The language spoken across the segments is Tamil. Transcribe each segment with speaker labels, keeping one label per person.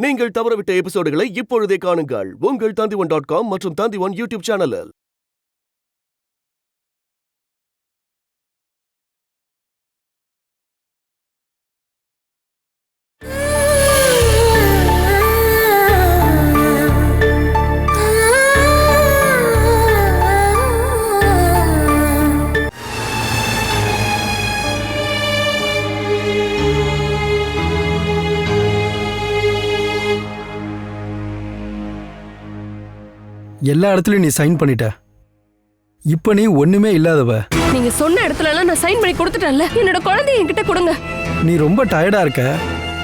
Speaker 1: நீங்கள் தவறவிட்ட எபிசோடுகளை இப்பொழுதே காணுங்கள் உங்கள் Tandivan.com மற்றும் Tandivan யூடியூப் சேனலில்.
Speaker 2: எல்லா இடத்துலயும் நீ சைன் பண்ணிட்ட. இப்ப நீ ஒண்ணுமே இல்லாதவ.
Speaker 3: நீங்க சொன்ன இடத்துல எல்லாம் நான் சைன் பண்ணி கொடுத்துட்டேன்ல. என்னோட குழந்தைய என்கிட்ட கொடுங்க.
Speaker 2: நீ ரொம்ப டயர்டா இருக்க,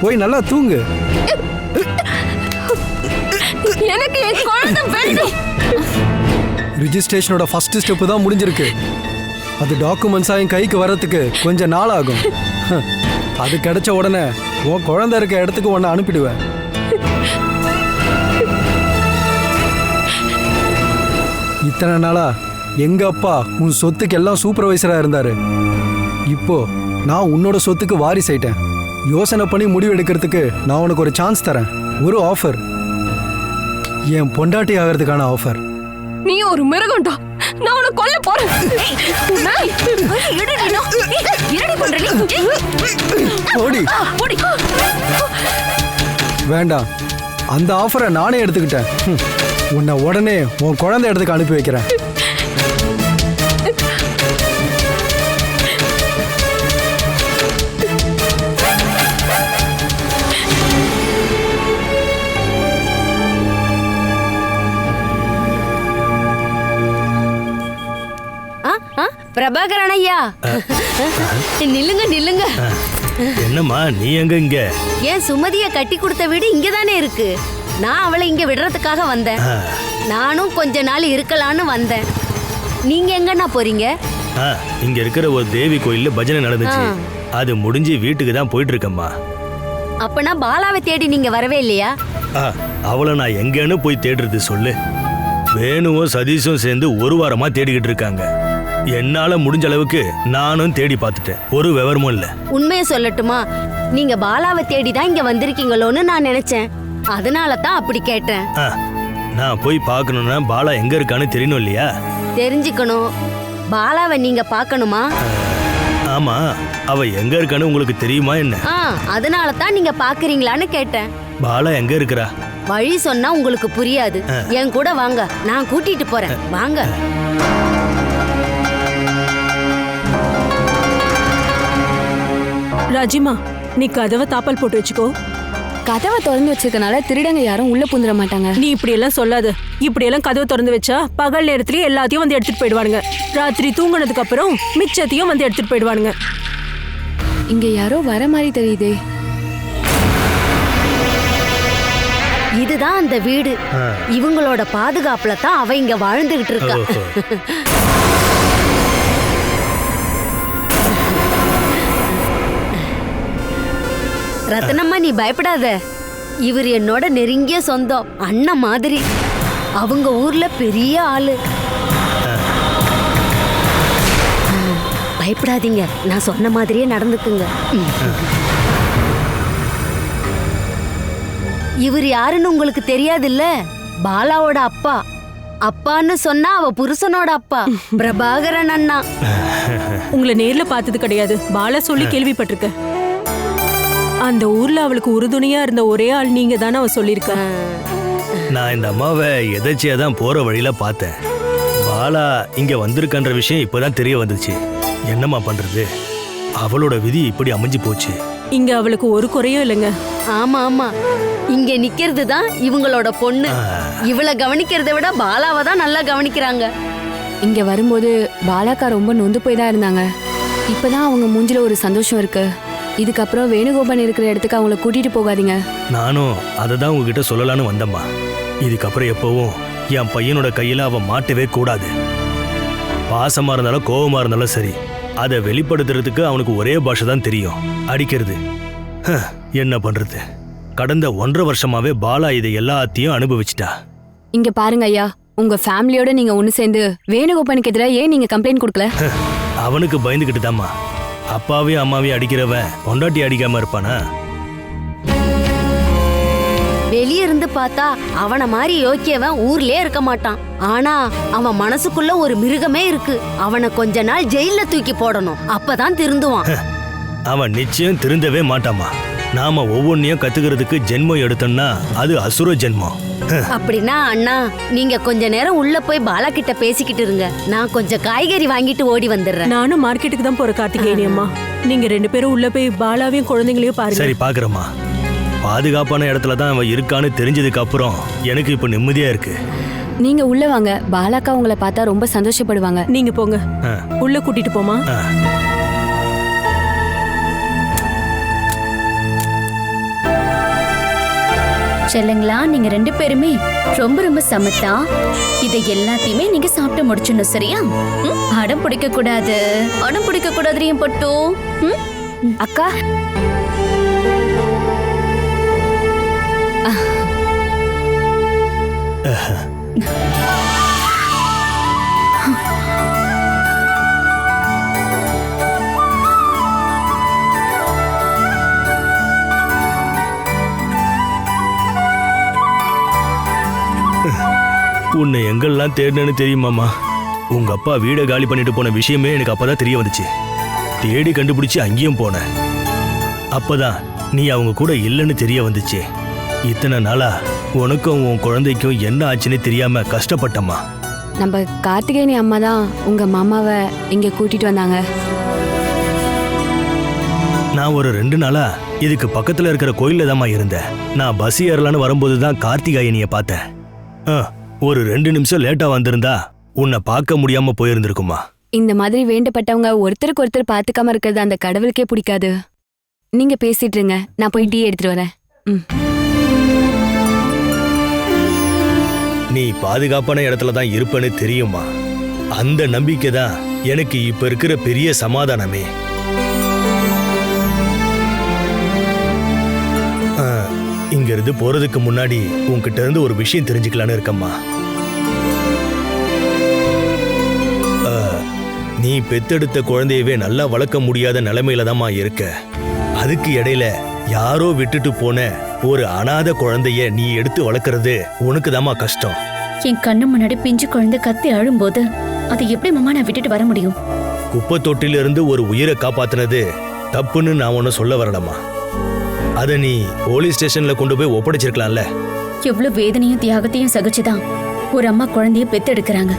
Speaker 2: போய் நல்லா தூங்கு.
Speaker 3: எனக்கு என் குழந்தை வேணும்.
Speaker 2: ரிஜிஸ்ட்ரேஷனோட ஃபர்ஸ்ட் ஸ்டெப் தான் முடிஞ்சிருக்கு. அது டாக்குமெண்ட்ஸா என் கைக்கு வரதுக்கு கொஞ்சம் நாள் ஆகும். அது கிடைச்ச உடனே உன் குழந்தை இருக்க இடத்துக்கு உன்னை அனுப்பிடுவேன். இத்தனை நாளா எங்க அப்பா உன் சொத்துக்கு எல்லாம் சூப்பர்வைசரா இருந்தாரு. இப்போ நான் உன்னோட சொத்துக்கு வாரிசாயிட்டேன். யோசனை பண்ணி முடிவு எடுக்கிறதுக்கு நான் உனக்கு ஒரு சான்ஸ் தரேன். ஒரு ஆஃபர், என் பொண்டாட்டி ஆகிறதுக்கான ஆஃபர்.
Speaker 3: நீ ஒரு மிருகம்டா. நான் உன்னை கொல்ல போறேன்.
Speaker 2: வேண்டாம், அந்த ஆஃபரை நானே எடுத்துக்கிட்டேன். உன்னை உடனே உன் குழந்தை இடத்துக்கு அனுப்பி வைக்கிறேன்.
Speaker 4: பிரபாகரன் ஐயா, நில்லுங்க நில்லுங்க.
Speaker 5: என்னம்மா நீ எங்க? இங்க
Speaker 4: ஏன் சுமதிய கட்டி கொடுத்த வீடு இங்கதானே இருக்கு. நான் அவளை இங்க விடுறதுக்காக வந்தேன். நானும் கொஞ்ச நாள் இருக்கலான்னு வந்தேன். நீங்க எங்கண்ணா போறீங்க?
Speaker 5: இங்க இருக்கிற ஒரு தேவி கோயில்ல பஜனை நடந்துச்சு. அது முடிஞ்சு வீட்டுக்கு தான் போயிட்டு இருக்கம்மா.
Speaker 4: அப்பனா பாலாவை தேடி நீங்க வரவே இல்லையா?
Speaker 5: அவளை நான் எங்கன்னு போய் தேடுறது சொல்லு. வேணுவும் சதீஷும் சேர்ந்து ஒரு வாரமா தேடிக்கிட்டு இருக்காங்க. என்னால முடிஞ்ச அளவுக்கு நானும் தேடி பார்த்துட்டேன். ஒரு விவரமும் இல்ல.
Speaker 4: உண்மையை சொல்லட்டுமா, நீங்க பாலாவை தேடி தான் இங்க வந்திருக்கீங்களோன்னு நான் நினைச்சேன். அதனால தான் அப்படி கேட்டேன்.
Speaker 5: நான் போய் பார்க்கணும்னா பாலா எங்க இருக்கான்னு தெரியணும் இல்லையா?
Speaker 4: தெரிஞ்சுக்கணும். பாலாவை நீங்க பார்க்கணுமா?
Speaker 5: ஆமா, அவ எங்க இருக்கான்னு உங்களுக்கு தெரியுமா என்ன?
Speaker 4: அதனால தான் நீங்க பாக்குறீங்களான்னு கேட்டேன்.
Speaker 5: பாலா எங்க இருக்கறா?
Speaker 4: வழி சொன்னா உங்களுக்கு புரியாது. என் கூட வாங்க, நான் கூட்டிட்டு போறேன். வாங்க.
Speaker 3: ராஜிமா, நீ கதவை தாப்பால் போட்டு வச்சுக்கோ.
Speaker 6: கதவை திறந்து வச்சிருக்கனால திருடங்க யாரும் உள்ள புந்துட மாட்டாங்க.
Speaker 3: நீ இப்படி எல்லாம் சொல்லாத. இப்படி எல்லாம் கதவை திறந்து வச்சா பகல் நேரத்திலேயே எல்லாத்தையும் வந்து எடுத்துட்டு போயிடுவானுங்க. ராத்திரி தூங்குனதுக்கு அப்புறம் மிச்சத்தையும் வந்து எடுத்துட்டு போயிடுவானுங்க.
Speaker 6: இங்க யாரோ வர மாதிரி தெரியுதே.
Speaker 4: இதுதான் அந்த வீடு. இவங்களோட பாதுகாப்புல தான் அவ இங்க வாழ்ந்துகிட்டு இருக்கா. ரத்னம்மா, நீ பயப்படாத. இவர் என்னோட நெருங்கிய சொந்தம், அண்ணன் மாதிரி. அவங்க ஊர்ல பெரிய ஆளு. பயப்படாதீங்க, நான் சொன்ன மாதிரியே நடந்துக்குங்க. இவர் யாருன்னு உங்களுக்கு தெரியாதுல்ல? பாலாவோட அப்பா. அப்பான்னு சொன்னா அவ புருஷனோட அப்பா, பிரபாகரன் அண்ணா.
Speaker 3: உங்களை நேர்ல பார்த்தது கிடையாது, பாலா சொல்லி கேள்விப்பட்டிருக்க. அந்த ஊர்ல அவளுக்கு உறுதுணையா இருந்த ஒரே ஆள் நீங்க தானே அவ சொல்லிருக்க.
Speaker 5: நான் இந்த அம்மாவை எதாச்சியா தான் போற வழியில பார்த்தேன். பாலா இங்க வந்திருக்கன்ற விஷயம் இப்பதான் தெரிய வந்துச்சு. என்னம்மா பண்றது? அவளோட விதி இப்படி அமைஞ்சு போச்சு.
Speaker 3: இங்க அவளுக்கு ஒரு குறையும் இல்லைங்க.
Speaker 4: ஆமா ஆமா, இங்க நிக்கிறது தான் இவங்களோட பொண்ணு. இவளை கவனிக்கிறத விட பாலாவை தான் நல்லா கவனிக்கிறாங்க.
Speaker 6: இங்க வரும்போது பாலாக்கா ரொம்ப நொந்து போய் தான் இருந்தாங்க. இப்பதான் அவங்க மூஞ்சில ஒரு சந்தோஷம் இருக்கு. இதுக்கப்புறம் வேணுகோபால் இருக்கிற இடத்துக்கு அவங்கள கூட்டிட்டு போகாதீங்க.
Speaker 5: நானும் அதை தான் உங்ககிட்ட சொல்லலான்னு வந்தம்மா. இதுக்கப்புறம் எப்பவும் என் பையனோட கையில அவன் மாட்டவே கூடாது. பாசமா இருந்தாலும் கோபமா இருந்தாலும் சரி, அதை வெளிப்படுத்துறதுக்கு அவனுக்கு ஒரே பாஷை தான் தெரியும், அடிக்கிறது. என்ன பண்றது? கடந்த 1.5 வருஷமாவே பாலா இதை எல்லாத்தையும் அனுபவிச்சிட்டா.
Speaker 6: இங்க பாருங்க ஐயா, உங்க ஃபேமிலியோட நீங்க ஒண்ணு சேர்ந்து வேணுகோபாலுக்கு எதிராக ஏன் நீங்க கம்ப்ளைண்ட் கொடுக்கல?
Speaker 5: அவனுக்கு பயந்துகிட்டு தாம்மா. அப்பாவையும் அம்மாவையும் அடிக்கிறவன் பொண்டாட்டி அடிக்காம இருப்பானா?
Speaker 4: வெளிய இருந்து பார்த்தா அவன மாதிரி யோக்கியவன் ஊர்லயே இருக்க மாட்டான். ஆனா அவன் மனசுக்குள்ள ஒரு மிருகமே இருக்கு. அவனை கொஞ்ச நாள் ஜெயில தூக்கி போடணும், அப்பதான் திருந்துவான்.
Speaker 5: அவன் நிச்சயம் திருந்தவே மாட்டாமா. நாம ஒவ்வொன்னையும் கத்துக்கிறதுக்கு ஜென்மம் எடுத்தோம்னா அது அசுர ஜென்மம்.
Speaker 4: அப்படின்னா அண்ணா, நீங்க கொஞ்ச நேரம் உள்ள போய் பாலா கிட்ட பேசிக்கிட்டு இருங்க. நான் கொஞ்சம் காய்கறி வாங்கிட்டு ஓடி வந்துடுறேன்.
Speaker 3: நானும் மார்க்கெட்டுக்கு தான் போற கார்த்திகேயனி அம்மா. நீங்க 2 பேரும் உள்ள போய் பாலாவையும் குழந்தைங்களையும் பாருங்க.
Speaker 5: சரி பாக்குறேம்மா. பாதுகாப்பான இடத்துல தான் அவன் இருக்கான்னு தெரிஞ்சதுக்கு அப்புறம் எனக்கு இப்ப நிம்மதியா இருக்கு.
Speaker 6: நீங்க உள்ள வாங்க, பாலாக்கா உங்களை பார்த்தா ரொம்ப சந்தோஷப்படுவாங்க.
Speaker 3: நீங்க போங்க, உள்ள கூட்டிட்டு போமா.
Speaker 7: செல்லுங்களா, நீங்க 2 பேருமே ரொம்ப ரொம்ப சமத்தா. இதை எல்லாத்தையுமே நீங்க சாப்பிட்டு முடிச்சிடணும், சரியா? அடம் பிடிக்க கூடாது, அடம் பிடிக்க கூடாது என் பட்டு.
Speaker 6: அக்கா,
Speaker 5: உன்னை எங்கெல்லாம் தேடினேன்னு தெரியுமாமா? உங்க அப்பா வீடை காலி பண்ணிட்டு போன விஷயமே எனக்கு அப்பதான் தெரிய வந்துச்சு. தேடி கண்டுபிடிச்சு அங்கேயும் போனேன். அப்பதான் நீ அவங்க கூட இல்லைன்னு தெரிய வந்துச்சு. இத்தனை நாளா உனக்கும் உன் குழந்தைக்கும் என்ன ஆச்சுன்னு தெரியாம கஷ்டப்பட்டம்மா.
Speaker 6: நம்ம கார்த்திகேயனி அம்மா தான் உங்க மாமாவை இங்க கூட்டிட்டு வந்தாங்க.
Speaker 5: நான் ஒரு 2 நாளா இதுக்கு பக்கத்துல இருக்கிற கோயில்ல தாம்மா இருந்தேன். நான் பஸ் ஏறலான்னு வரும்போது தான் கார்த்திகாயனிய பார்த்தேன். ஒரு 2 நிமிஷம் லேட்டா வந்திருந்தா உன்னை பார்க்க முடியாம போயிருந்திருக்குமா.
Speaker 6: இந்த மாதிரி வேண்டப்பட்டவங்க ஒருத்தருக்கு ஒருத்தர் பார்த்துக்காம இருக்கிறது அந்த கடவுளுக்கே பிடிக்காது. நீங்க பேசிட்டு இருங்க, நான் போய் டீ எடுத்துட்டு வரேன்.
Speaker 5: நீ பாதுகாப்பான இடத்துல தான் இருப்பேன்னு தெரியுமா? அந்த நம்பிக்கை தான் எனக்கு இப்ப இருக்கிற பெரிய சமாதானமே. இங்க இருந்து போறதுக்கு முன்னாடி உன்கிட்ட இருந்து ஒரு விஷயம் தெரிஞ்சுக்கலான்னு இருக்கம்மா. நீ பெத்தெடுத்த குழந்தையவே நல்லா வளர்க்க முடியாத நிலைமையில தாம்மா இருக்க. அதுக்கு இடையில யாரோ விட்டுட்டு போன ஒரு அனாதை குழந்தைய நீ எடுத்து வளர்க்கறது உனக்கு தாம்மா கஷ்டம்.
Speaker 7: என் கண்ணு முன்னாடி பிஞ்சு குழந்தை கத்தி அழும்போது அதை எப்படி மாமா நான் விட்டுட்டு வர முடியும்?
Speaker 5: குப்பை தொட்டில இருந்து ஒரு உயிரை காப்பாத்தினது தப்புன்னு நான் ஒன்னு சொல்ல வரலம்மா. அத நீ போலீஸ் ஸ்டேஷன்ல கொண்டு போய் ஒப்படைச்சிருக்கலாம்ல.
Speaker 7: எவ்வளவு வேதனையும் தியாகத்தையும் சகிச்சுதான் ஒரு அம்மா குழந்தைய பெத்தெடுக்கிறாங்க.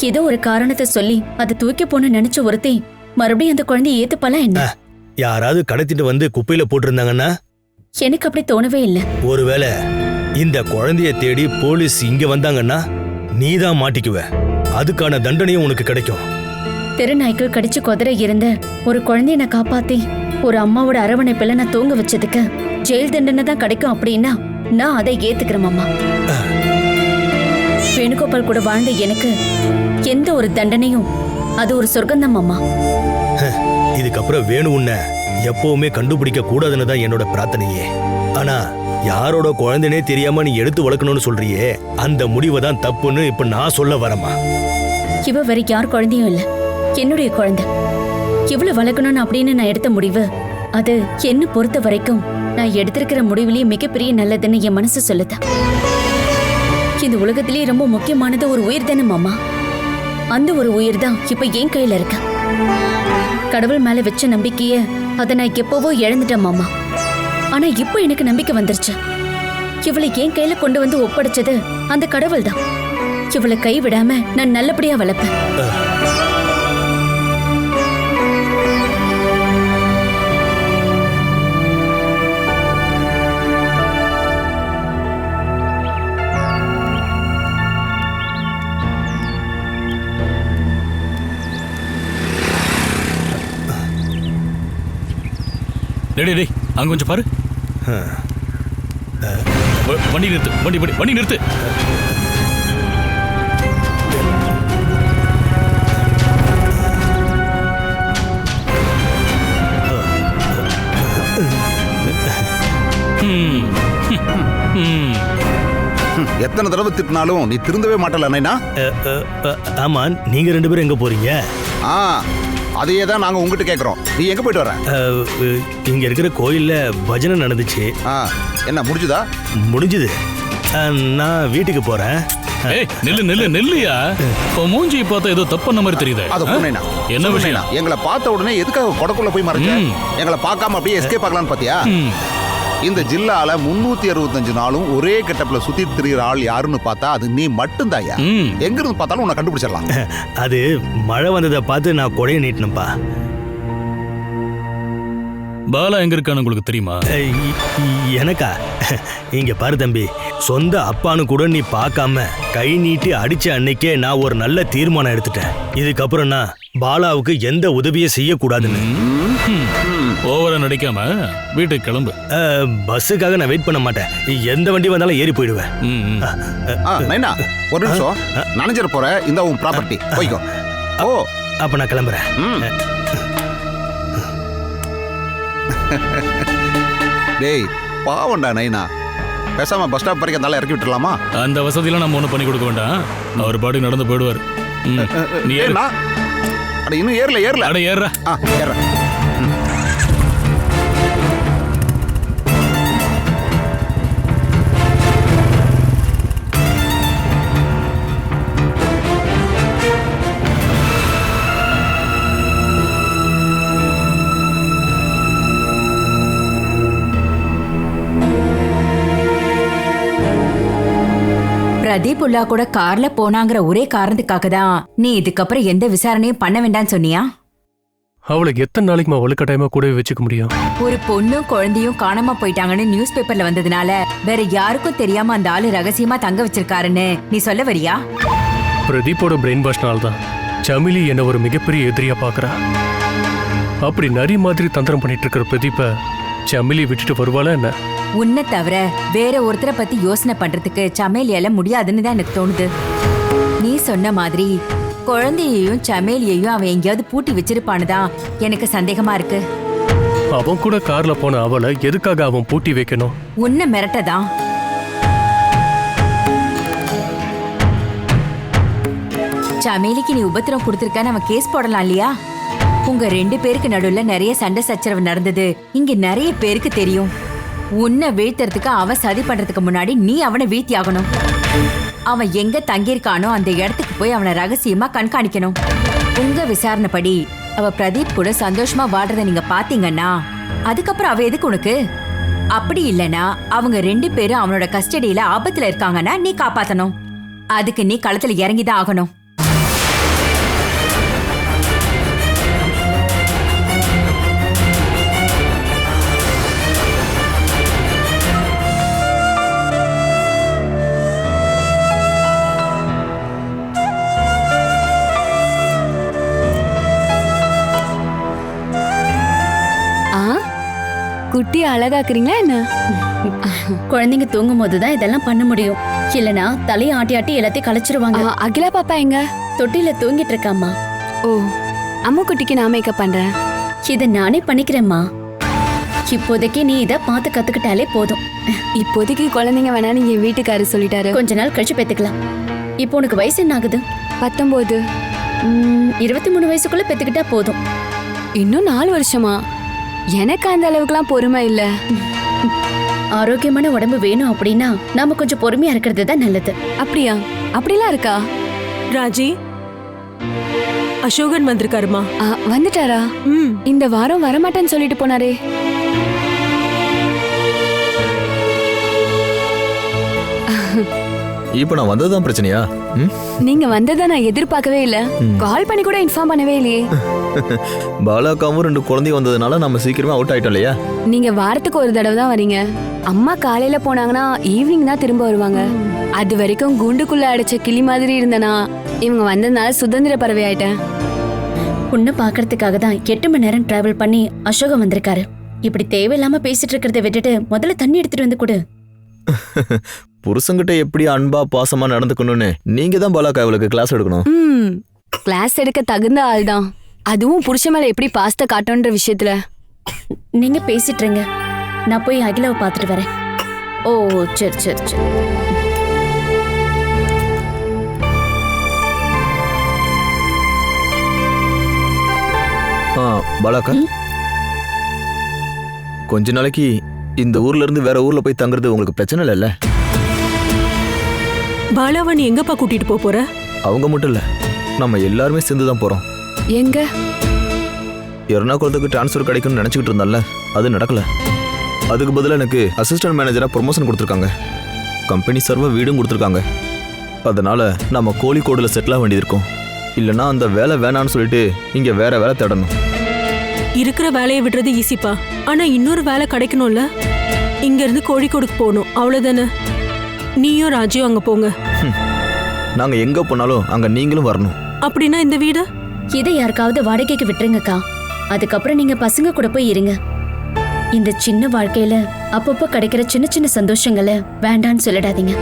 Speaker 7: ஏதோ ஒரு காரணத்தை சொல்லி அதை தூக்கி போன நினைச்ச ஒருத்தி மறுபடியும் அந்த குழந்தைய ஏத்துப்பாளா என்ன?
Speaker 5: யாராவது கடத்திட்டு வந்து குப்பையில போட்டிருந்தாங்கன்னா?
Speaker 7: எனக்கு அப்படி தோணவே இல்லை.
Speaker 5: ஒருவேளை இந்த குழந்தைய தேடி போலீஸ் இங்க வந்தாங்கன்னா நீதான் மாட்டிக்குவ. அதுக்கான தண்டனையும் உனக்கு கிடைக்கும்.
Speaker 7: தெருநாய்க்கள் கடிச்சு கொதற இருந்த ஒரு குழந்தைய நான் காப்பாத்தி ஒரு அம்மாவோட அரவணைப்பில நான் தூங்க வச்சதுக்கு ஜெயில் தண்டனை தான் கிடைக்கும் அப்படின்னா நான் அதை ஏத்துக்கிறேன் மாமா. வேணுகோபால் கூட வாழ்ந்த எனக்கு எந்த ஒரு தண்டனையும் அது ஒரு சொர்க்கம்தான் மாமா.
Speaker 5: இதுக்கப்புறம் வேணு உன்னை எப்பவுமே கண்டுபிடிக்க கூடாதுன்னு தான் என்னோட பிரார்த்தனையே. ஆனா யாரோட குழந்தைனே தெரியாம நீ எடுத்து வளர்க்கணும்னு சொல்றியே, அந்த முடிவை தான் தப்புன்னு இப்ப நான் சொல்ல வரமா.
Speaker 7: இவ வேற யார் குழந்தையும் இல்ல, என்னுடைய குழந்தை. இவ்வளவு வளர்க்கணும்னு அப்படின்னு நான் எடுத்த முடிவு அது என்ன பொறுத்த வரைக்கும் நான் எடுத்திருக்கிற முடிவுலயே மிகப்பெரிய நல்லதுன்னு என் மனசு சொல்லுது. இந்த உலகத்திலேயே ரொம்ப முக்கியமானது ஒரு உயிர் தானே மாமா. அந்த ஒரு உயிர் தான் இப்ப என் கையில இருக்கு. கடவுள் மேல வச்ச நம்பிக்கைய அதை நான் எப்பவோ இழந்துட்டேன் மாமா. ஆனா இப்போ எனக்கு நம்பிக்கை வந்துருச்சு. இவளை என் கையில கொண்டு வந்து ஒப்படைச்சது அந்த கடவுள் தான். இவளை கை விடாம நான் நல்லபடியா வளர்ப்பேன்.
Speaker 8: டேய் அங்க கொஞ்சம் பாரு. வண்டி நிறுத்து, வண்டி நிறுத்து.
Speaker 9: எத்தனை தடவை திட்டினாலும் நீ திருந்தவே மாட்டல அண்ணா.
Speaker 5: ஆமா, நீங்க 2 பேரும் எங்க போறீங்க?
Speaker 9: அதையே தான் நாங்க உங்ககிட்ட கேக்குறோம். நீ எங்க போயிட்டு வர?
Speaker 5: இங்க இருக்கிற கோயில்ல பஜனை நடந்துச்சு.
Speaker 9: என்ன முடிஞ்சுதா?
Speaker 5: முடிஞ்சுது. நான் வீட்டுக்கு போறேன்.
Speaker 8: ஏய் நில்லு நில்லு நில்லுயா. இப்போ மூஞ்சி பார்த்தா ஏதோ தப்பு பண்ண மாதிரி தெரியுது.
Speaker 9: அது புரியனா?
Speaker 8: என்ன விஷயம்?
Speaker 9: எங்களை பார்த்த உடனே எதுக்காக கொடக்குள்ள போய் மறைஞ்ச? எங்களை பார்க்காம அப்படியே எஸ்கேப் ஆகலாம்னு பாத்தியா? இந்த ஜில்லால 365 நாளும் ஒரே கெட்டப்ல சுத்திட்டு திரிகிற ஆள் யாருன்னு பார்த்தா அது நீ மட்டும்தாயா. எங்க இருந்து பார்த்தாலும் உன்னை கண்டுபிடிச்சிடலாம்.
Speaker 5: அது மழை வந்ததை பார்த்து நான் கொடையை நீட்டினப்பா.
Speaker 8: பாலா எங்க இருக்கான்னு உங்களுக்கு தெரியுமா?
Speaker 5: எனக்கா? இங்க பாரு தம்பி, சொந்த அப்பான்னு கூட நீ பார்க்காம கை நீட்டி அடிச்ச அன்னைக்கே நான் ஒரு நல்ல தீர்மானம் எடுத்துட்டேன். இதுக்கப்புறம் நான் பாலாவுக்கு எந்த உதவியும் செய்யக்கூடாதுன்னு.
Speaker 8: ஓவரா நடிக்காம வீட்டுக்கு கிளம்பு.
Speaker 5: பஸ்ஸுக்காக நான் வெயிட் பண்ண மாட்டேன். எந்த வண்டி வந்தாலும் ஏறி போயிடுவேன்.
Speaker 9: நைனா ஒரு நிமிஷம், நனைஞ்சிட போற. இந்த உன் ப்ராப்பர்ட்டி போய்க்கோ. ஓ
Speaker 5: அப்ப நான் கிளம்புறேன்.
Speaker 9: டேய் பாவண்டா நைனா, பேசாம பஸ் ஸ்டாப் வரைக்கும் அந்த இறக்கி விட்டுலாமா?
Speaker 8: அந்த வசதியெல்லாம் நம்ம ஒன்றும் பண்ணி கொடுக்க வேண்டாம். அவர் பாட்டுக்கு நடந்து போயிடுவார். நீ
Speaker 9: ஏறா? அட இன்னும் ஏறல.
Speaker 8: அட ஏறா.
Speaker 9: ஏற.
Speaker 10: பிரதீப் உல்லா கூட கார்ல போனாங்கிற ஒரே காரணத்துக்காக தான் நீ இதுக்கப்புறம் எந்த விசாரணையும் பண்ண வேண்டாம்னு சொன்னியா?
Speaker 11: அவளுக்கு எத்தனை நாளைக்கு வலுக்கட்டாயமா கூடவே வச்சுக்க முடியும்?
Speaker 10: ஒரு பொண்ணும் குழந்தையும் காணாம போயிட்டாங்கன்னு நியூஸ் பேப்பர்ல வந்ததுனால வேற யாருக்கும் தெரியாம அந்த ஆளு ரகசியமா தங்க வச்சிருக்காருன்னு நீ சொல்ல வரியா?
Speaker 11: பிரதீப்போட பிரெயின் வாஷ்னால தான் சமிலி என்ன ஒரு மிகப்பெரிய எதிரியா பாக்குறா. அப்படி நரி மாதிரி தந்திரம் பண்ணிட்டு இருக்கிற பிரதீப்ப சமிலி விட்டுட்டு வருவாளா என்ன?
Speaker 10: உன்னை தவிர வேற ஒருத்தரை பத்தி யோசனை பண்றதுக்கு சமேலியால முடியாதுன்னு தான் எனக்கு தோணுது. நீ சொன்ன மாதிரி குழந்தையையும் சமேலியையும் அவன் எங்கேயாவது பூட்டி வச்சிருப்பானுதான் எனக்கு சந்தேகமா இருக்கு.
Speaker 11: அவன் கூட கார்ல போன அவளை எதுக்காக அவன் பூட்டி வைக்கணும்?
Speaker 10: உன்னை மிரட்டதான். சமேலிக்கு நீ உபத்திரம் கொடுத்திருக்கான்னு அவன் கேஸ் போடலாம் இல்லையா? உங்க 2 பேருக்கு நடுவுல நிறைய சண்டை சச்சரவு நடந்தது இங்க நிறைய பேருக்கு தெரியும். உன்னை வீழ்த்துறதுக்கு அவன் சதி பண்றதுக்கு முன்னாடி நீ அவனை வீழ்த்தி ஆகணும். அவன் எங்க தங்கியிருக்கானோ அந்த இடத்துக்கு போய் அவனை ரகசியமா கண்காணிக்கணும். உங்க விசாரணைப்படி அவ பிரதீப் கூட சந்தோஷமா வாழ்றத நீங்க பாத்தீங்கன்னா அதுக்கப்புறம் அவ எதுக்கு உனக்கு? அப்படி இல்லனா அவங்க 2 பேரும் அவனோட கஸ்டடியில ஆபத்துல இருக்காங்கன்னா நீ காப்பாத்தணும். அதுக்கு நீ களத்துல இறங்கிதான் ஆகணும்.
Speaker 6: குட்டி அழகாக்குறீங்களா என்ன?
Speaker 7: குழந்தைங்க தூங்கும் போதுதான் இதெல்லாம் பண்ண முடியும். இல்லனா தலையை ஆட்டி ஆட்டி எல்லாத்தையும் கலைச்சிருவாங்க.
Speaker 6: அகிலா பாப்பா எங்க?
Speaker 7: தொட்டில தூங்கிட்டு இருக்காமா.
Speaker 6: ஓ, அம்மா குட்டிக்கு நான் மேக்கப் பண்றேன்.
Speaker 7: இதை நானே பண்ணிக்கிறேம்மா. இப்போதைக்கு நீ இதை பார்த்து கத்துக்கிட்டாலே போதும்.
Speaker 6: இப்போதைக்கு குழந்தைங்க வேணா நீங்க வீட்டுக்காரர் சொல்லிட்டாரு.
Speaker 7: கொஞ்ச நாள் கழிச்சு பெத்துக்கலாம். இப்போ உனக்கு வயசு என்ன ஆகுது?
Speaker 6: 19.
Speaker 7: 23 வயசுக்குள்ள பெத்துக்கிட்டா போதும்.
Speaker 6: இன்னும் 4 வருஷமா? எனக்கு அந்த அளவுக்குலாம் பொறுமை இல்ல.
Speaker 7: ஆரோக்கியமான உடம்பு வேணும் அப்படின்னா நாம கொஞ்சம் பொறுமையா இருக்கிறது தான் நல்லது.
Speaker 6: அப்படியா? அப்படிலாம் இருக்கா?
Speaker 3: ராஜி, அசோகன் வந்திருக்காருமா.
Speaker 6: வந்துட்டாரா? இந்த வாரம் வரமாட்டேன்னு சொல்லிட்டு போனாரே.
Speaker 12: இப்போ நான் வந்ததுதான் பிரச்சனையா?
Speaker 6: நீங்க வந்ததை நான் எதிர்பார்க்கவே இல்ல. கால் பண்ணி கூட இன்ஃபார்ம் பண்ணவே இல்லையே.
Speaker 12: பாலாக்காவும் 2 குழந்தை வந்ததுனால நம்ம சீக்கிரமா அவுட் ஆயிட்டோம் இல்லையா?
Speaker 6: நீங்க வாரத்துக்கு ஒரு தடவை தான் வரீங்க. அம்மா காலையில போனாங்கன்னா ஈவினிங் தான் திரும்ப வருவாங்க. அது வரைக்கும் கூண்டுக்குள்ள அடைச்ச கிளி மாதிரி இருந்தனா இவங்க வந்ததுனால சுதந்திர பறவை ஆயிட்டேன்.
Speaker 7: உன்னை பாக்குறதுக்காக தான் 8 மணி நேரம் டிராவல் பண்ணி அசோகம் வந்திருக்காரு. இப்படி தேவையில்லாம பேசிட்டு இருக்கிறத விட்டுட்டு முதல்ல தண்ணி எடுத்துட்டு வந்து கொடு.
Speaker 12: புருஷங்கிட்ட எப்படி அன்பா பாசமா நடந்துக்கணும்னு நீங்க தான் பாலாக்கா இவளுக்கு கிளாஸ் எடுக்கணும்.
Speaker 6: கிளாஸ் எடுக்க தகுந்த ஆள் தான். அதுவும் புருஷன் மேல எப்படி பாசத்தை காட்டணுன்ற விஷயத்துல.
Speaker 7: நீங்க பேசிட்டு இருங்க, நான் போய் அகிலாவை பார்த்துட்டு வரேன். ஓ சரி சரி சரி.
Speaker 12: பாலாக்கா, கொஞ்ச நாளைக்கு இந்த ஊர்ல இருந்து வேற ஊர்ல போய் தங்குறது உங்களுக்கு பிரச்சனை இல்லைல்ல?
Speaker 3: பாலாவை நீ எங்கப்பா கூட்டிட்டு போற?
Speaker 12: அவங்க மட்டும் இல்ல, நம்ம எல்லாருமே சேர்ந்து தான் போறோம்.
Speaker 6: எங்க?
Speaker 12: எர்ணாகுளத்துக்கு டிரான்ஸ்ஃபர் கிடைக்கும்னு நினைச்சிட்டு இருந்தால, அது நடக்கல. அதுக்கு பதிலா எனக்கு அசிஸ்டன்ட் மேனேஜரா ப்ரொமோஷன் கொடுத்துருக்காங்க. கம்பெனி சர்வ வீடும் கொடுத்துருக்காங்க. அதனால நம்ம கோழிக்கோடுல செட்டில் ஆக வேண்டியிருக்கும். இல்லைன்னா அந்த வேலை வேணான்னு சொல்லிட்டு இங்க வேற வேலை தேடணும்.
Speaker 3: இருக்கிற வேலையை விடுறது ஈஸிப்பா, ஆனா இன்னொரு வேலை கிடைக்கணும்ல. இங்க இருந்து கோழிக்கோடுக்கு போகணும், அவ்வளவுதானே. நீயும் ராஜியும் அங்க போங்க.
Speaker 12: நாங்க எங்க போனாலும் அங்க நீங்களும் வரணும்.
Speaker 3: அப்படின்னா இந்த வீடு
Speaker 7: இதை யாருக்காவது வாடகைக்கு விட்டுருங்கக்கா. அதுக்கப்புறம் நீங்க பசங்க கூட போய் இருங்க. இந்த சின்ன வாழ்க்கையில அப்பப்போ கிடைக்கிற சின்ன சின்ன சந்தோஷங்களை வேண்டான்னு சொல்லிடாதீங்க.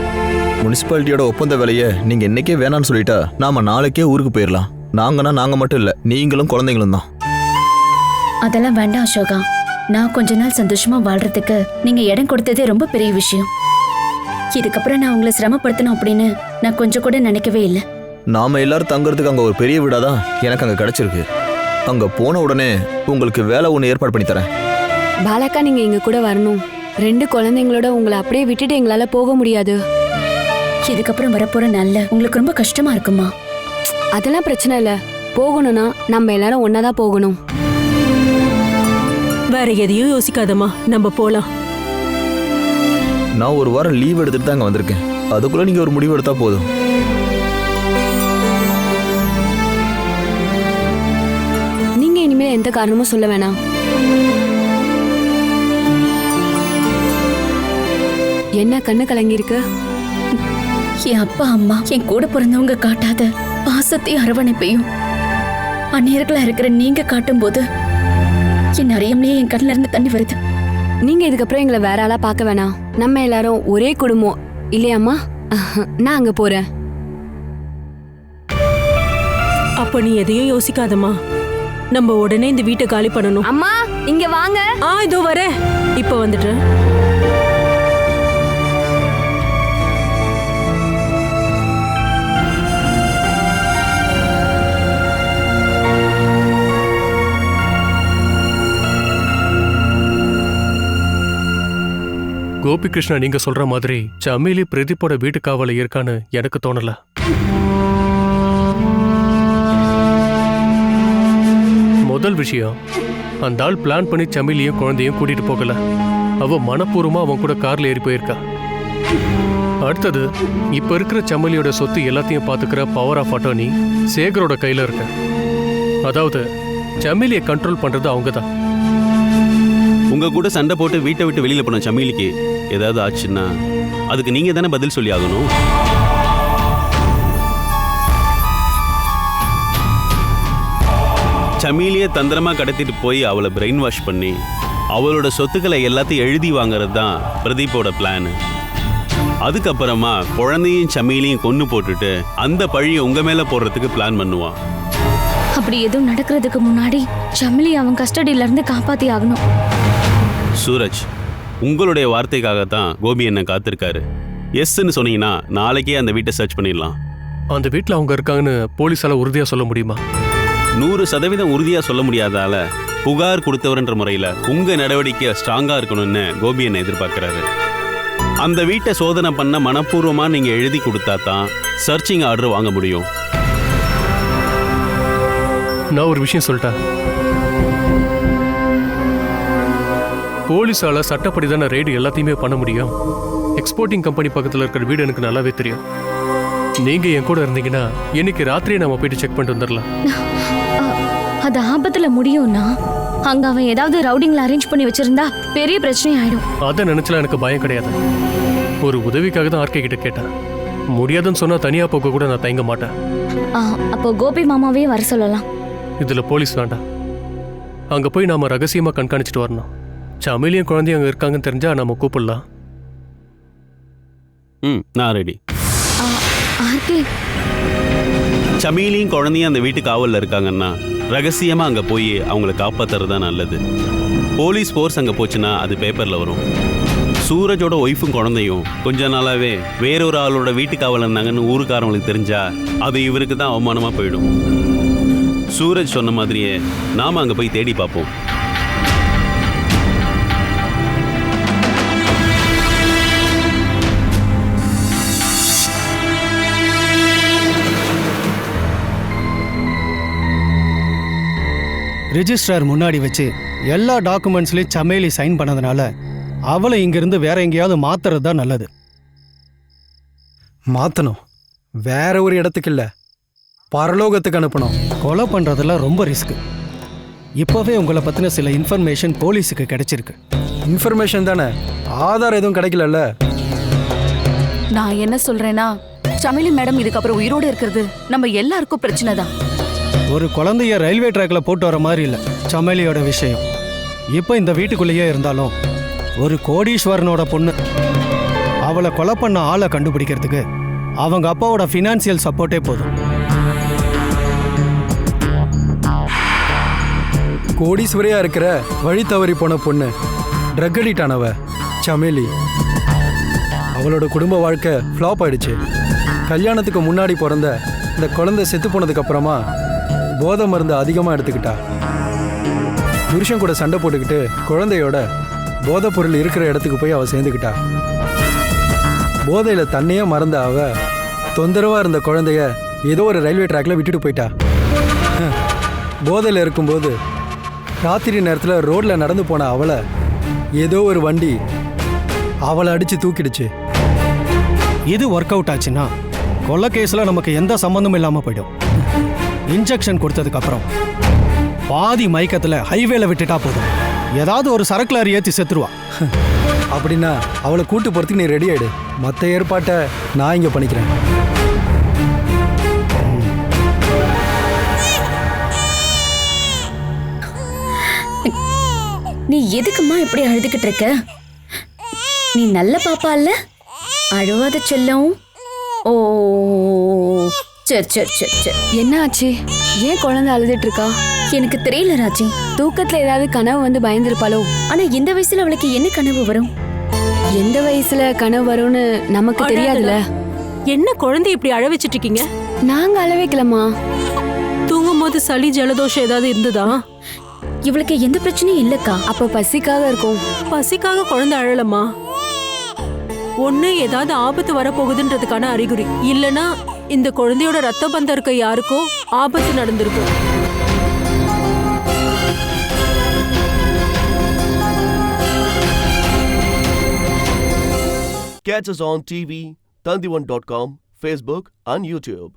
Speaker 12: முனிசிபாலிட்டியோட ஒப்பந்த வேலையை நீங்க இன்னைக்கே வேணான்னு சொல்லிட்டா நாம நாளைக்கே ஊருக்கு போயிடலாம். நாங்க மட்டும் இல்ல, நீங்களும் குழந்தைங்களும் தான்.
Speaker 7: அதெல்லாம் வேண்டாம் அசோகா. நான் கொஞ்ச நாள் சந்தோஷமா வாழ்றதுக்கு நீங்க இடம் கொடுத்ததே ரொம்ப பெரிய விஷயம். இதுக்கப்புறம் நான் உங்களை சிரமப்படுத்தணும் அப்படின்னு நான் கொஞ்சம் கூட நினைக்கவே இல்லை.
Speaker 12: நாம எல்லாரும் தங்குறதுக்கு அங்க ஒரு பெரிய வீடாதான் எனக்கு அங்க கிடைச்சிருக்கு. அங்க போன உடனே உங்களுக்கு வேலை ஒன்று ஏற்பாடு பண்ணி தரேன்.
Speaker 6: பாலாக்கா, நீங்க எங்க கூட வரணும். 2 குழந்தைங்களோட உங்களை அப்படியே விட்டுட்டு எங்களால போக முடியாது.
Speaker 7: இதுக்கப்புறம் வரப்போற நாள்ல உங்களுக்கு ரொம்ப கஷ்டமா இருக்குமா?
Speaker 6: அதெல்லாம் பிரச்சனை இல்ல. போகணும்னா நம்ம எல்லாரும் ஒன்னாதான் போகணும்.
Speaker 3: வேற எதையும் யோசிக்காதம்மா, நம்ம போலாம்.
Speaker 12: நான் ஒரு வாரம் லீவ் எடுத்துட்டு தான் அங்க வந்திருக்கேன். அதுக்குள்ள நீங்க ஒரு முடிவு எடுத்தா போதும்.
Speaker 6: நீங்க இனிமேல் எந்த காரணமும் சொல்ல வேணாம். என்ன கண்ணு கலங்கிருக்கு?
Speaker 7: என் அப்பா அம்மா என் கூட பிறந்தவங்க காட்டாத பாசத்தையும் அரவணைப்பையும் அந்நேரங்களா இருக்கிற நீங்க காட்டும் போது என் அறியாமலே என் கண்ணில இருந்து தண்ணி வருது.
Speaker 6: நீங்க இதுக்கப்புறம் எங்களை வேற ஆளா பார்க்க வேணாம். நம்ம எல்லாரும் ஒரே குடும்பம் இல்லையாம்மா? நான் அங்க போறேன்.
Speaker 3: அப்ப நீ எதையும் யோசிக்காதம்மா, நம்ம உடனே இந்த வீட்டை காலி பண்ணணும்.
Speaker 6: அம்மா இங்க வாங்க.
Speaker 3: இதோ வரேன், இப்ப வந்துட்டு.
Speaker 11: கோபிகிருஷ்ணா, நீங்க சொல்ற மாதிரி சமீலி பிரதீப்போட வீட்டு காவல இருக்கான்னு எனக்கு தோணல. முதல் விஷயம், அந்த ஆள் பிளான் பண்ணி சமீலியும் குழந்தையும் கூட்டிட்டு போகல. அவ மனப்பூர்வமா அவன் கூட கார்ல ஏறி போயிருக்கா. அடுத்தது, இப்ப இருக்கிற சமீலியோட சொத்து எல்லாத்தையும் பாத்துக்கிற பவர் ஆஃப் அட்டர்னி சேகரோட கையில இருக்கு. அதாவது சமீலியை கண்ட்ரோல் பண்றது அவங்கதான்.
Speaker 13: உங்க கூட சண்டை போட்டு வீட்டை விட்டு வெளியில போன சமீலிக்கு ஏதாவது ஆச்சுன்னா அதுக்கு நீங்க தானே பதில் சொல்லி ஆகணும். சமீலியை தந்திரமா கடத்திட்டு போய் அவளை பிரெயின் வாஷ் பண்ணி அவளோட சொத்துக்களை எல்லாத்தையும் எழுதி வாங்குறது தான் பிரதீப்போட பிளான். அதுக்கப்புறமா குழந்தையும் சமீலியும் கொன்னு போட்டுட்டு அந்த பழியை உங்க மேல போடுறதுக்கு பிளான் பண்ணுவான்.
Speaker 7: அப்படி எதுவும் நடக்கிறதுக்கு முன்னாடி சமிலி அவன் கஸ்டடியில இருந்து காப்பாத்தி ஆகணும்.
Speaker 13: சூரஜ், உங்களுடைய வார்த்தைக்காகத்தான் கோபி என்ன காத்திருக்காரு. எஸ்ன்னு சொன்னீங்கன்னா நாளைக்கே அந்த வீட்டை சர்ச் பண்ணிடலாம்.
Speaker 11: அந்த வீட்டில் அவங்க இருக்காங்கன்னு போலீஸால உறுதியா சொல்ல முடியுமா?
Speaker 13: 100% உறுதியா சொல்ல முடியாதால புகார் கொடுத்தவர்ன்ற முறையில உங்க நடவடிக்கை ஸ்ட்ராங்கா இருக்கணும்னு கோபி என்ன எதிர்பார்க்கிறாரு. அந்த வீட்டை சோதனை பண்ண மனப்பூர்வமா நீங்க எழுதி கொடுத்தா தான் சர்ச்சிங் ஆர்டர் வாங்க முடியும்.
Speaker 11: நான் ஒரு விஷயம் சொல்லிட்டேன். போலீஸால சட்டப்படி தானே ரெய்டு எல்லாத்தையுமே பண்ண முடியும். எக்ஸ்போர்ட்டிங் கம்பெனி பக்கத்தில் இருக்கிற வீடு எனக்கு நல்லாவே தெரியும். நீங்க என் கூட இருந்தீங்கன்னா இன்னைக்கு ராத்திரியே நாம போயிட்டு செக் பண்ணிட்டு வந்துடலாம்.
Speaker 7: அது ஆபத்துல முடியும்னா அங்க அவன் ஏதாவது ரவுடிங்ல அரேஞ்ச் பண்ணி வச்சிருந்தா பெரிய பிரச்சனை ஆயிடும்.
Speaker 11: அதை நினைச்சலாம் எனக்கு பயம் கிடையாது. ஒரு உதவிக்காக தான் ஆர்கே கிட்ட கேட்டேன். முடியாதுன்னு சொன்னா தனியா போக கூட நான் தயங்க மாட்டேன்.
Speaker 7: அப்போ கோபி மாமாவே வர சொல்லலாம்.
Speaker 11: இதுல போலீஸ் வேண்டாம். அங்க போய் நாம ரகசியமா கண்காணிச்சுட்டு வரணும். சமீலியும் குழந்தையும் அங்க இருக்காங்கன்னு தெரிஞ்சா நம்ம கூப்பிடலாம்.
Speaker 13: நான் ரெடி.
Speaker 7: ஆர்கே,
Speaker 13: சமீலியும் குழந்தையும் அந்த வீட்டு காவலில் இருக்காங்கன்னா ரகசியமா அங்க போய் அவங்கள காப்பாத்துறது தான் நல்லது. போலீஸ் ஃபோர்ஸ் அங்க போச்சுன்னா அது பேப்பர்ல வரும். சூரஜோட ஒய்ஃபும் குழந்தையும் கொஞ்ச நாளாவே வேறொரு ஆளோட வீட்டு காவல் இருந்தாங்கன்னு ஊருக்காரங்களுக்கு தெரிஞ்சா அது இவருக்கு தான் அவமானமா போயிடும். சூரஜ் சொன்ன மாதிரியே நாம அங்க போய் தேடி பார்ப்போம்.
Speaker 2: ரிஜிஸ்ட்ரார் முன்னாடி வச்சு எல்லா டாக்குமெண்ட்ஸ்லையும் சமேலி சைன் பண்ணதுனால அவளை இங்கிருந்து வேற எங்கேயாவது மாத்துறது தான் நல்லது. மாற்றணும், வேற ஒரு இடத்துக்கு இல்லை, பரலோகத்துக்கு அனுப்பணும். கொலை பண்ணுறதெல்லாம் ரொம்ப ரிஸ்க்கு. இப்போவே உங்களை பற்றின சில இன்ஃபர்மேஷன் போலீஸுக்கு கிடைச்சிருக்கு. இன்ஃபர்மேஷன் தானே, ஆதாரம் எதுவும் கிடைக்கலல்ல.
Speaker 14: நான் என்ன சொல்றேன்னா, சமேலி மேடம் இதுக்கப்புறம் உயிரோடு இருக்கிறது நம்ம எல்லாருக்கும் பிரச்சனை தான்.
Speaker 2: ஒரு குழந்தைய ரயில்வே ட்ராக்ல போட்டு வர மாதிரி இல்லை சமேலியோட விஷயம். இப்போ இந்த வீட்டுக்குள்ளேயே இருந்தாலும் ஒரு கோடீஸ்வரனோட பொண்ணு. அவளை கொலை பண்ண ஆளை கண்டுபிடிக்கிறதுக்கு அவங்க அப்பாவோட ஃபினான்சியல் சப்போர்ட்டே போதும். கோடீஸ்வரியா இருக்கிற வழி தவறி போன பொண்ணு, ட்ரக் அடிக்ட் ஆனவ சமேலி. அவளோட குடும்ப வாழ்க்கை ஃப்ளாப் ஆயிடுச்சு. கல்யாணத்துக்கு முன்னாடி பிறந்த இந்த குழந்தை செத்து போனதுக்கு அப்புறமா போதை மருந்து அதிகமாக எடுத்துக்கிட்டா. புருஷன் கூட சண்டை போட்டுக்கிட்டு குழந்தையோட போதைப் பொருள் இருக்கிற இடத்துக்கு போய் அவள் சேர்ந்துக்கிட்டா. போதையில் தன்னையே மறந்த அவ தொந்தரவாக இருந்த குழந்தைய ஏதோ ஒரு ரயில்வே ட்ராக்ல விட்டுட்டு போயிட்டா. போதையில் இருக்கும்போது ராத்திரி நேரத்தில் ரோட்டில் நடந்து போன அவளை ஏதோ ஒரு வண்டி அவளை அடித்து தூக்கிடுச்சு. இது ஒர்க் அவுட் ஆச்சுன்னா கொலை கேஸில் நமக்கு எந்த சம்மந்தமும் இல்லாமல் போயிடும். இன்ஜெக்ஷன் கொடுத்ததுக்கு அப்புறம் பாதி மயக்கத்தில் ஹைவேல விட்டுட்டா போதும், ஏதாவது ஒரு சரக்கு லாரி ஏற்றி செத்துருவா. அப்படின்னா அவளை கூட்டு போகிறதுக்கு நீ ரெடி ஆயிடு. மற்ற ஏற்பாட்டை நான் இங்கே பண்ணிக்கிறேன்.
Speaker 7: நீ எதுக்குமா இப்படி அழுதுகிட்டு இருக்க? நீ நல்ல பாப்பா இல்ல, அழுவாத செல்லம். ஓ சரி சரி சரி சரி.
Speaker 6: என்ன ஆச்சு? ஏன் குழந்தை அழுதுட்டு இருக்கா?
Speaker 7: எனக்கு தெரியல ராஜி.
Speaker 6: தூக்கத்துல ஏதாவது கனவு வந்து பயந்துருப்பாளோ?
Speaker 7: ஆனா இந்த வயசுல அவளுக்கு என்ன கனவு வரும்?
Speaker 6: எந்த வயசுல கனவு வரும்னு நமக்கு தெரியாதுல.
Speaker 3: என்ன குழந்தை இப்படி அழ வச்சிட்டு இருக்கீங்க?
Speaker 6: நாங்க அழ வைக்கலமா.
Speaker 3: தூங்கும் போது சளி ஜலதோஷம் ஏதாவது இருந்ததா?
Speaker 7: இவளுக்கு எந்த பிரச்சனையும் இல்லக்கா.
Speaker 6: அப்ப பசிக்காக இருக்கும்.
Speaker 3: பசிக்காக குழந்தை அழலமா? ஒண்ணு ஏதாவது ஆபத்து வரப்போகுதுன்றதுக்கான அறிகுறி, இல்லனா இந்த குழந்தையோட ரத்த பந்தம் இருக்க யாருக்கோ ஆபத்து நடந்திருக்கும்.
Speaker 1: Catch us on TV, Tandivan.com, Facebook and YouTube.